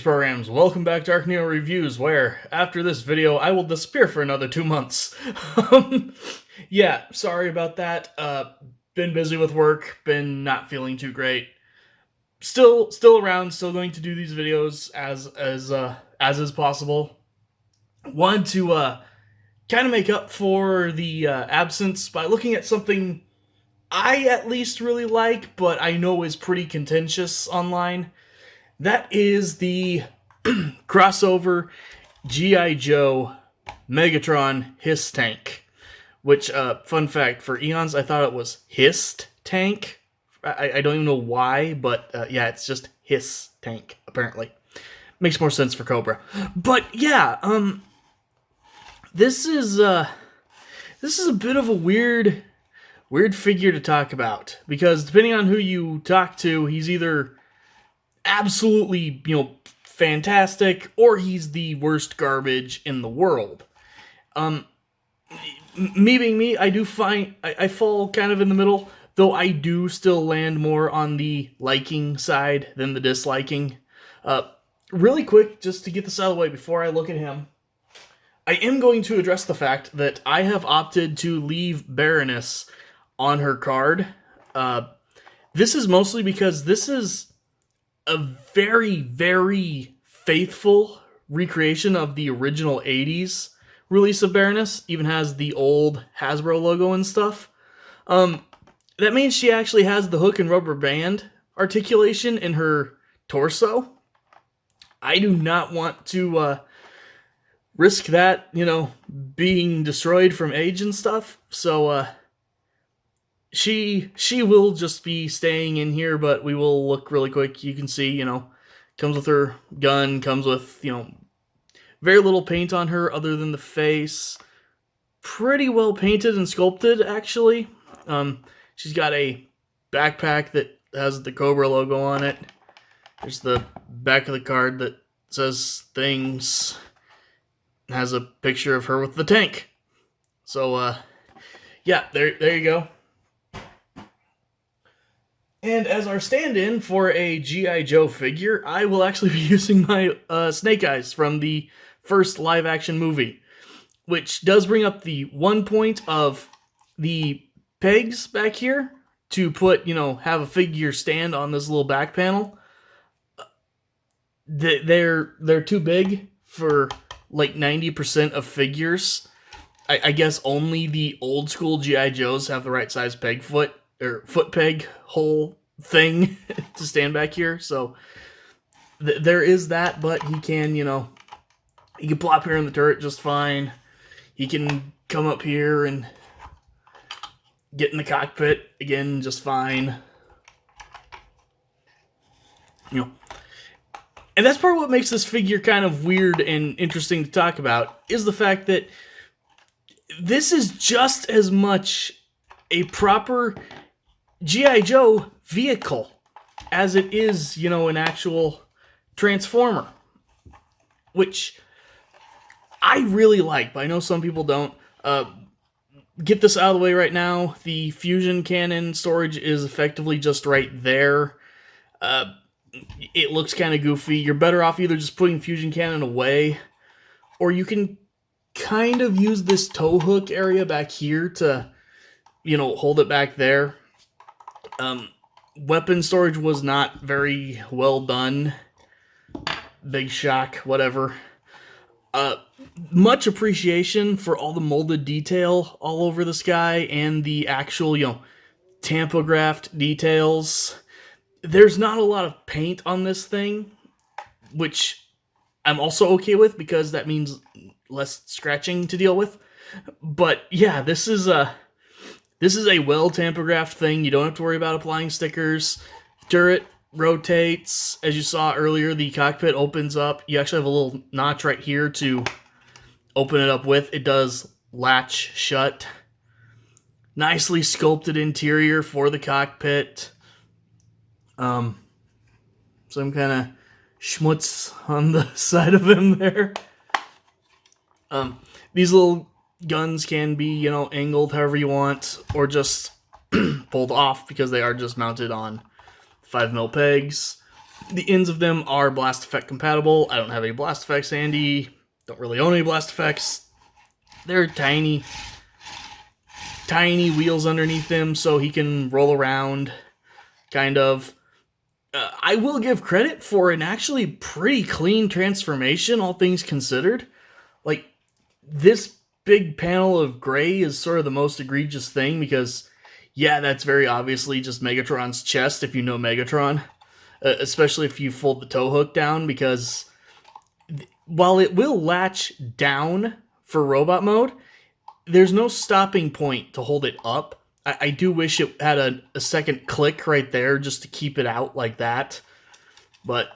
programs, welcome back to ArcNeo Reviews, where, after this video, I will disappear for another 2 months. Yeah, sorry about that. Been busy with work, been not feeling too great. Still around, still going to do these videos as is possible. Wanted to kind of make up for the absence by looking at something I at least really like, but I know is pretty contentious online. That is the crossover G.I. Joe Megatron Hiss Tank. Which, fun fact, for eons I thought it was Hissed Tank. I don't even know why, but yeah, it's just Hiss Tank, apparently. Makes more sense for Cobra. But yeah, this is a bit of a weird figure to talk about, because depending on who you talk to, he's either absolutely, fantastic, or he's the worst garbage in the world. Me being me, I fall kind of in the middle, though I do still land more on the liking side than the disliking. Really quick, just to get this out of the way before I look at him, I am going to address the fact that I have opted to leave Baroness on her card. This is mostly because this is a very, very faithful recreation of the original 80s release of Baroness. Even has the old Hasbro logo and stuff. That means she actually has the hook and rubber band articulation in her torso. I do not want to risk that, being destroyed from age and stuff. So she will just be staying in here, but we will look really quick. You can see, comes with her gun, comes with, very little paint on her other than the face. Pretty well painted and sculpted, actually. She's got a backpack that has the Cobra logo on it. There's the back of the card that says things. It has a picture of her with the tank. So, yeah, there you go. And as our stand-in for a G.I. Joe figure, I will actually be using my Snake Eyes from the first live-action movie, which does bring up the one point of the pegs back here to put, have a figure stand on this little back panel. They're too big for like 90% of figures. I guess only the old school G.I. Joes have the right size peg foot, or foot peg hole thing to stand back here. So there is that, but he can, he can plop here in the turret just fine. He can come up here and get in the cockpit again just fine. And that's part of what makes this figure kind of weird and interesting to talk about, is the fact that this is just as much a proper G.I. Joe vehicle as it is, an actual Transformer. Which I really like, but I know some people don't. Get this out of the way right now. The fusion cannon storage is effectively just right there. It looks kind of goofy. You're better off either just putting fusion cannon away, or you can kind of use this tow hook area back here to, hold it back there. Weapon storage was not very well done. Big shock, whatever. Much appreciation for all the molded detail all over this guy and the actual, tampographed details. There's not a lot of paint on this thing, which I'm also okay with, because that means less scratching to deal with. But yeah, this is a well tampographed thing. You don't have to worry about applying stickers. Turret rotates. As you saw earlier, the cockpit opens up. You actually have a little notch right here to open it up with. It does latch shut. Nicely sculpted interior for the cockpit. Some kind of schmutz on the side of him there. These little guns can be, angled however you want, or just pulled off, because they are just mounted on 5mm pegs. The ends of them are blast effect compatible. I don't have any blast effects handy. Don't really own any blast effects. They're tiny wheels underneath them, so he can roll around, kind of. I will give credit for an actually pretty clean transformation, all things considered. Like, this big panel of gray is sort of the most egregious thing, because, yeah, that's very obviously just Megatron's chest, if you know Megatron. Especially if you fold the tow hook down, because while it will latch down for robot mode, there's no stopping point to hold it up. I do wish it had a second click right there just to keep it out like that. But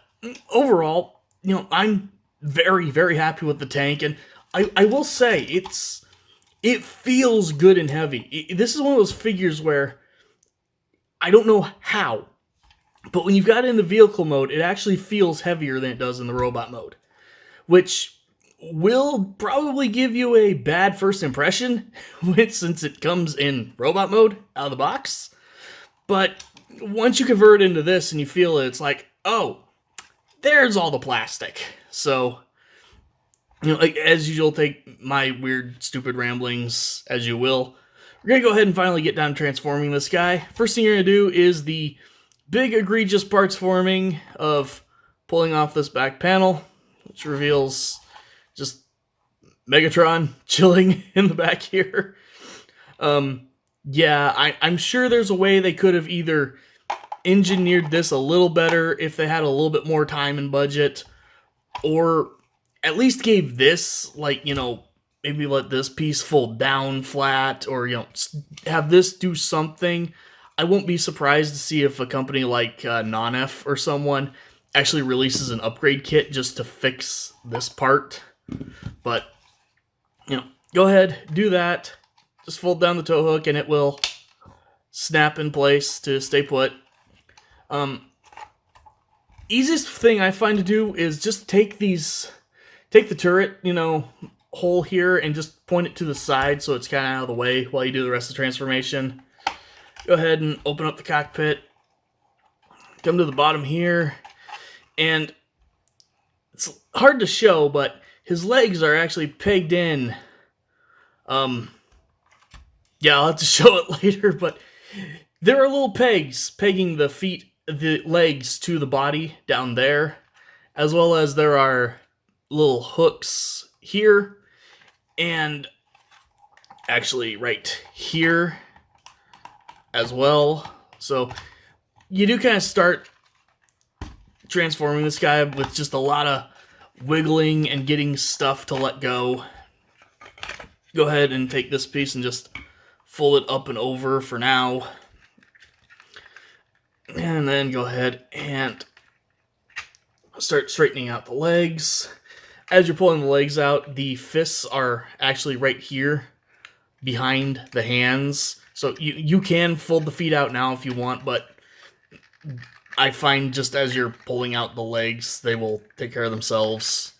overall, you know, I'm very, very happy with the tank. And I will say, it feels good and heavy. This is one of those figures where I don't know how, but when you've got it in the vehicle mode, it actually feels heavier than it does in the robot mode, which will probably give you a bad first impression since it comes in robot mode out of the box. But once you convert it into this and you feel it, it's like, oh, there's all the plastic. So, you know, like, as usual, take my weird, stupid ramblings as you will. We're going to go ahead and finally get down to transforming this guy. First thing you're going to do is the big egregious parts forming of pulling off this back panel, which reveals just Megatron chilling in the back here. Yeah, I'm sure there's a way they could have either engineered this a little better if they had a little bit more time and budget, or at least gave this, like, you know, maybe let this piece fold down flat, or, you know, have this do something. I won't be surprised to see if a company like Non-F or someone actually releases an upgrade kit just to fix this part. But, you know, go ahead, do that. Just fold down the tow hook and it will snap in place to stay put. Easiest thing I find to do is just take the turret, you know, hole here and just point it to the side so it's kind of out of the way while you do the rest of the transformation. Go ahead and open up the cockpit. Come to the bottom here. And it's hard to show, but his legs are actually pegged in. Yeah, I'll have to show it later, but there are little pegs pegging the legs to the body down there, as well as there are little hooks here, and actually right here as well. So you do kind of start transforming this guy with just a lot of wiggling and getting stuff to let go. Go ahead and take this piece and just fold it up and over for now. And then go ahead and start straightening out the legs. As you're pulling the legs out, the fists are actually right here behind the hands. So you can fold the feet out now if you want, but I find just as you're pulling out the legs, they will take care of themselves.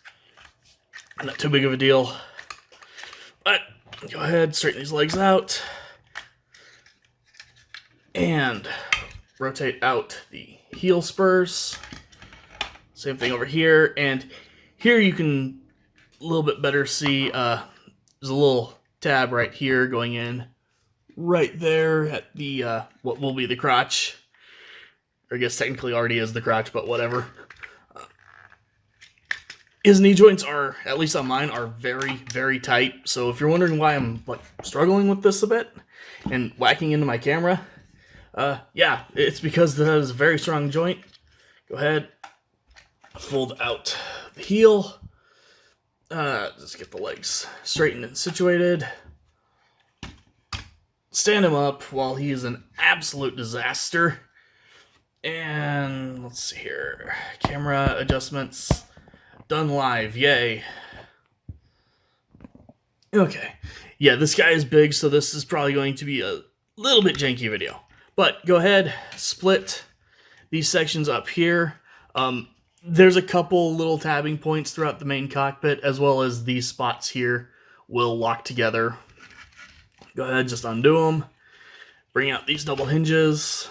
Not too big of a deal. But go ahead, straighten these legs out. And rotate out the heel spurs. Same thing over here. And here you can a little bit better see there's a little tab right here going in right there at the what will be the crotch. Or I guess technically already is the crotch, but whatever. His knee joints are, at least on mine, are very, very tight. So if you're wondering why I'm like struggling with this a bit and whacking into my camera, yeah, it's because that is a very strong joint. Go ahead, fold out the heel. Just get the legs straightened and situated. Stand him up while he is an absolute disaster. And let's see here. Camera adjustments. Done live. Yay. Okay. Yeah, this guy is big, so this is probably going to be a little bit janky video. But go ahead, split these sections up here. There's a couple little tabbing points throughout the main cockpit, as well as these spots here will lock together. Go ahead, just undo them. Bring out these double hinges.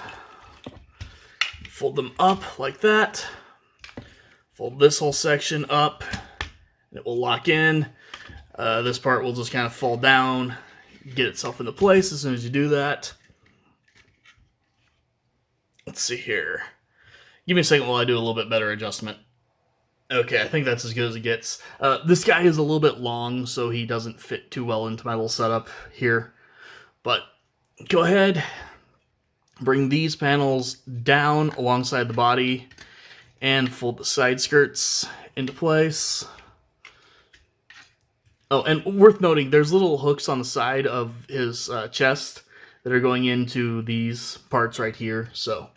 Fold them up like that. Fold this whole section up. It will lock in. This part will just kind of fall down, get itself into place as soon as you do that. Let's see here. Give me a second while I do a little bit better adjustment. Okay, I think that's as good as it gets. This guy is a little bit long, so he doesn't fit too well into my little setup here. But go ahead, bring these panels down alongside the body, and fold the side skirts into place. Oh, and worth noting, there's little hooks on the side of his chest that are going into these parts right here, so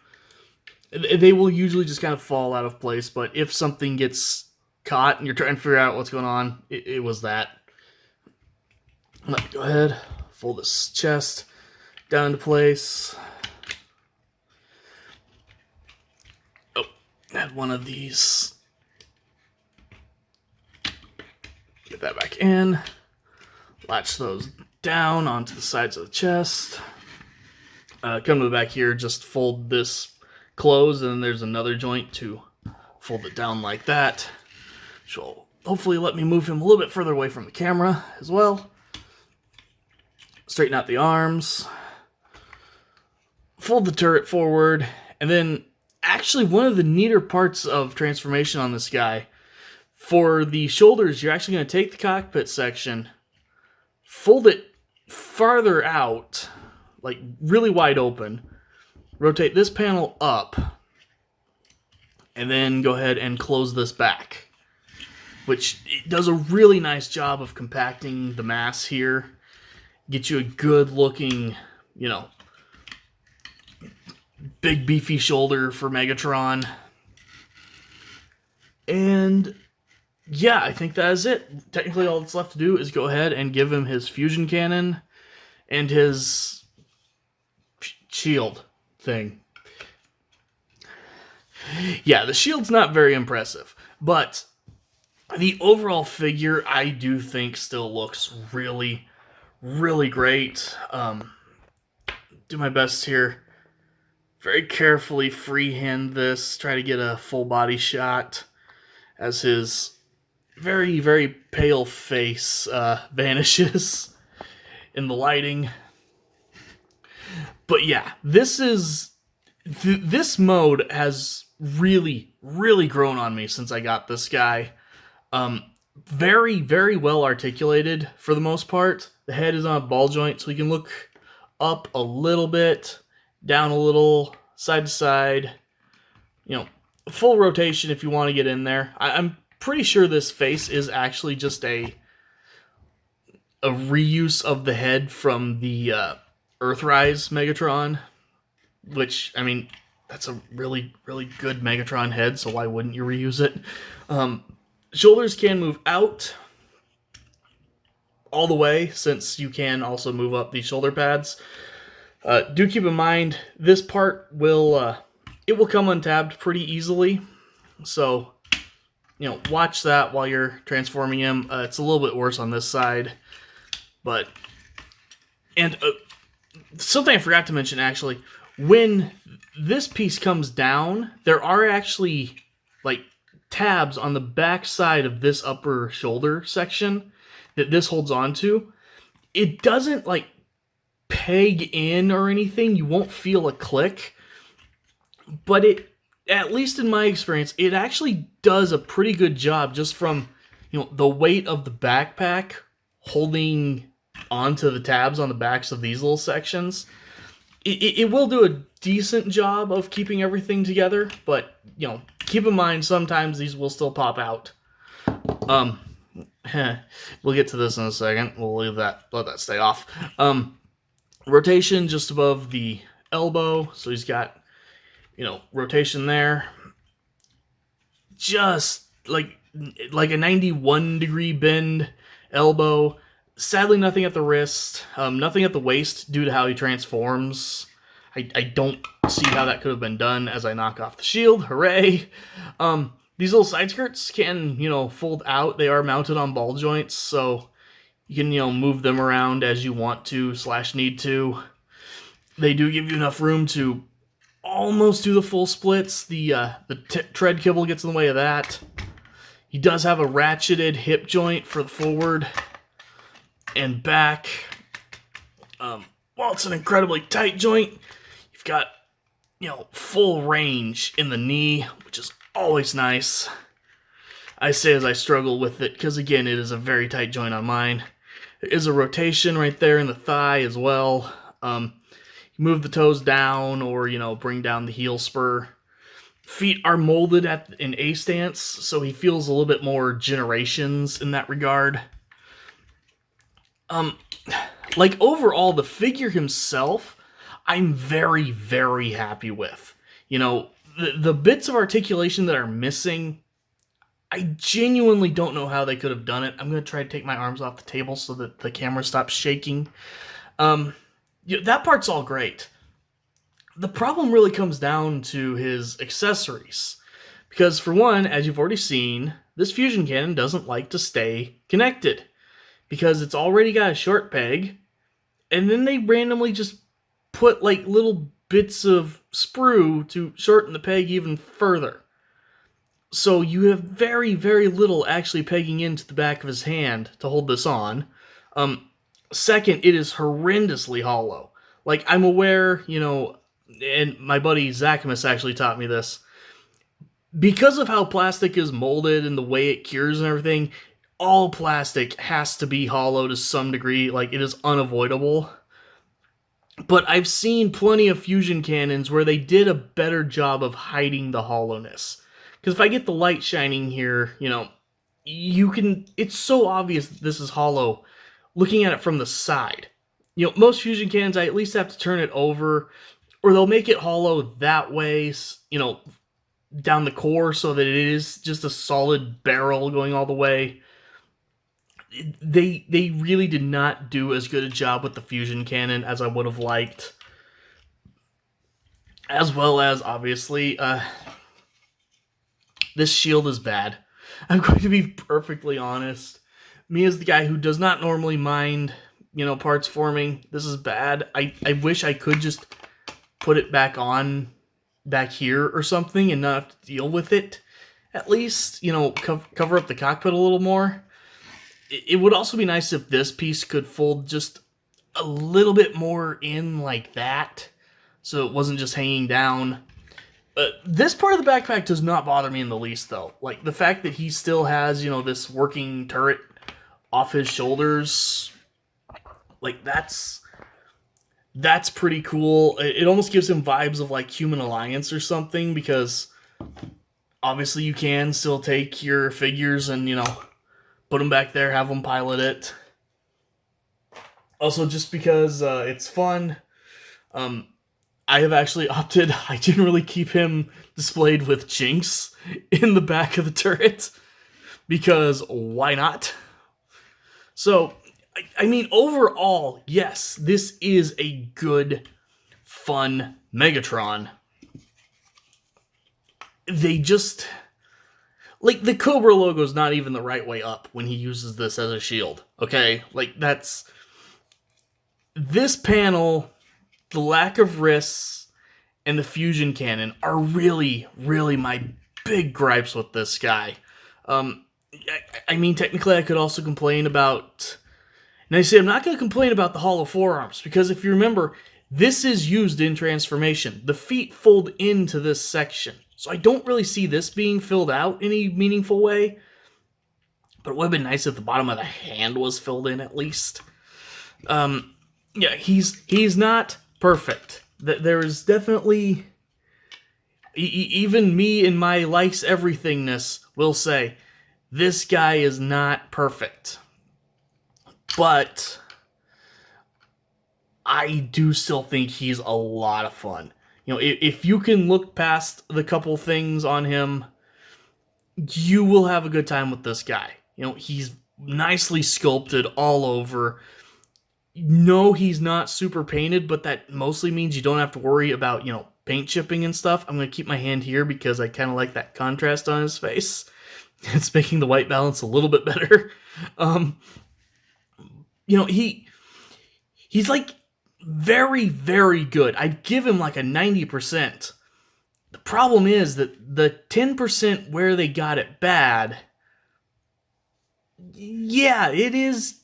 they will usually just kind of fall out of place, but if something gets caught and you're trying to figure out what's going on, it was that. Let me go ahead, fold this chest down into place. Oh, add one of these. Get that back in. Latch those down onto the sides of the chest. Come to the back here, just fold this close, and there's another joint to fold it down like that, which will hopefully let me move him a little bit further away from the camera as well. Straighten out the arms, fold the turret forward, and then actually one of the neater parts of transformation on this guy, for the shoulders, you're actually going to take the cockpit section, fold it farther out, like really wide open, rotate this panel up, and then go ahead and close this back, which it does a really nice job of compacting the mass here. Get you a good looking, you know, big beefy shoulder for Megatron. And yeah, I think that is it. Technically all that's left to do is go ahead and give him his fusion cannon and his shield thing. Yeah, the shield's not very impressive, but the overall figure I do think still looks really, really great. Do my best here. Very carefully freehand this, try to get a full body shot as his very, very pale face vanishes in the lighting. But yeah, this mode has really, really grown on me since I got this guy. Very, very well articulated for the most part. The head is on a ball joint, so you can look up a little bit, down a little, side to side. You know, full rotation if you want to get in there. I'm pretty sure this face is actually just a reuse of the head from the Earthrise Megatron, which, I mean, that's a really, really good Megatron head, so why wouldn't you reuse it? Shoulders can move out all the way, since you can also move up these shoulder pads. Do keep in mind, this part will it will come untabbed pretty easily, so you know, watch that while you're transforming him. It's a little bit worse on this side, but something I forgot to mention actually, when this piece comes down, there are actually like tabs on the back side of this upper shoulder section that this holds on to. It doesn't like peg in or anything. You won't feel a click, but it, at least in my experience, it actually does a pretty good job just from, you know, the weight of the backpack holding onto the tabs on the backs of these little sections. It will do a decent job of keeping everything together, but, you know, keep in mind sometimes these will still pop out. We'll get to this in a second. We'll leave that, let that stay off. Rotation just above the elbow, so he's got, you know, rotation there. Just like a 91 degree bend elbow. Sadly, nothing at the wrist, nothing at the waist due to how he transforms. I don't see how that could have been done as I knock off the shield. Hooray! These little side skirts can, you know, fold out. They are mounted on ball joints, so you can, you know, move them around as you want to / need to. They do give you enough room to almost do the full splits. The tread kibble gets in the way of that. He does have a ratcheted hip joint for the forward and back. While it's an incredibly tight joint, you've got, full range in the knee, which is always nice. I say as I struggle with it, because again, it is a very tight joint on mine. There is a rotation right there in the thigh as well. You move the toes down or, bring down the heel spur. Feet are molded at an A stance, so he feels a little bit more generations in that regard. Like overall, the figure himself, I'm very, very happy with. The bits of articulation that are missing, I genuinely don't know how they could have done it. I'm going to try to take my arms off the table so that the camera stops shaking. That part's all great. The problem really comes down to his accessories. Because for one, as you've already seen, this fusion cannon doesn't like to stay connected. Because it's already got a short peg, and then they randomly just put like little bits of sprue to shorten the peg even further. So you have very, very little actually pegging into the back of his hand to hold this on. Second, it is horrendously hollow. Like, I'm aware, and my buddy Zachamus actually taught me this. Because of how plastic is molded and the way it cures and everything, all plastic has to be hollow to some degree. Like, it is unavoidable. But I've seen plenty of fusion cannons where they did a better job of hiding the hollowness. Because if I get the light shining here, it's so obvious that this is hollow looking at it from the side. Most fusion cannons, I at least have to turn it over, or they'll make it hollow that way, down the core so that it is just a solid barrel going all the way. They really did not do as good a job with the fusion cannon as I would have liked. As well as, obviously, this shield is bad. I'm going to be perfectly honest. Me as the guy who does not normally mind, parts forming, this is bad. I wish I could just put it back on back here or something and not have to deal with it. At least, cover up the cockpit a little more. It would also be nice if this piece could fold just a little bit more in like that, so it wasn't just hanging down. This part of the backpack does not bother me in the least, though. Like, the fact that he still has, this working turret off his shoulders, like, that's pretty cool. It almost gives him vibes of, like, Human Alliance or something, because obviously you can still take your figures and, put them back there, have them pilot it. Also, just because it's fun, I have actually opted, I generally keep him displayed with Jinx in the back of the turret, because why not? So, I mean, overall, yes, this is a good, fun Megatron. They just... Like, the Cobra logo's not even the right way up when he uses this as a shield, okay? Like, that's... This panel, the lack of wrists, and the fusion cannon are really, really my big gripes with this guy. I mean, technically I could also complain about... And I say I'm not going to complain about the hollow forearms, because if you remember, this is used in transformation. The feet fold into this section. So I don't really see this being filled out in any meaningful way. But it would have been nice if the bottom of the hand was filled in at least. Yeah, he's not perfect. There is definitely... Even me in my likes everythingness will say, this guy is not perfect. But I do still think he's a lot of fun. If you can look past the couple things on him, you will have a good time with this guy. He's nicely sculpted all over. No, he's not super painted, but that mostly means you don't have to worry about, paint chipping and stuff. I'm going to keep my hand here because I kind of like that contrast on his face. It's making the white balance a little bit better. He's like very, very good. I'd give him like a 90%. The problem is that the 10% where they got it bad yeah, it is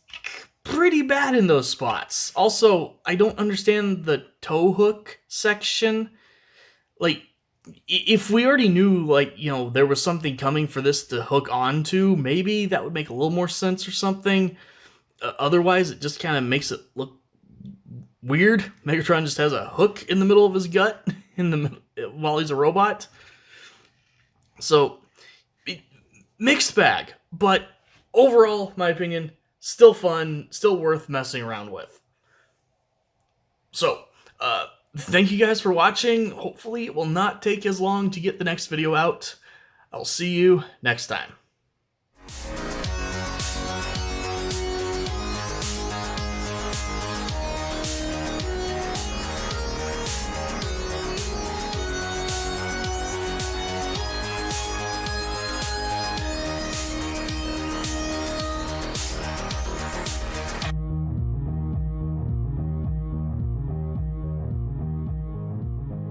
pretty bad in those spots. Also, I don't understand the tow hook section. Like, if we already knew, like, you know, there was something coming for this to hook onto, maybe that would make a little more sense or something. Otherwise, it just kind of makes it look weird. Megatron just has a hook in the middle of his gut while he's a robot. So, mixed bag, but overall, my opinion, still fun, still worth messing around with. So, thank you guys for watching. Hopefully, it will not take as long to get the next video out. I'll see you next time.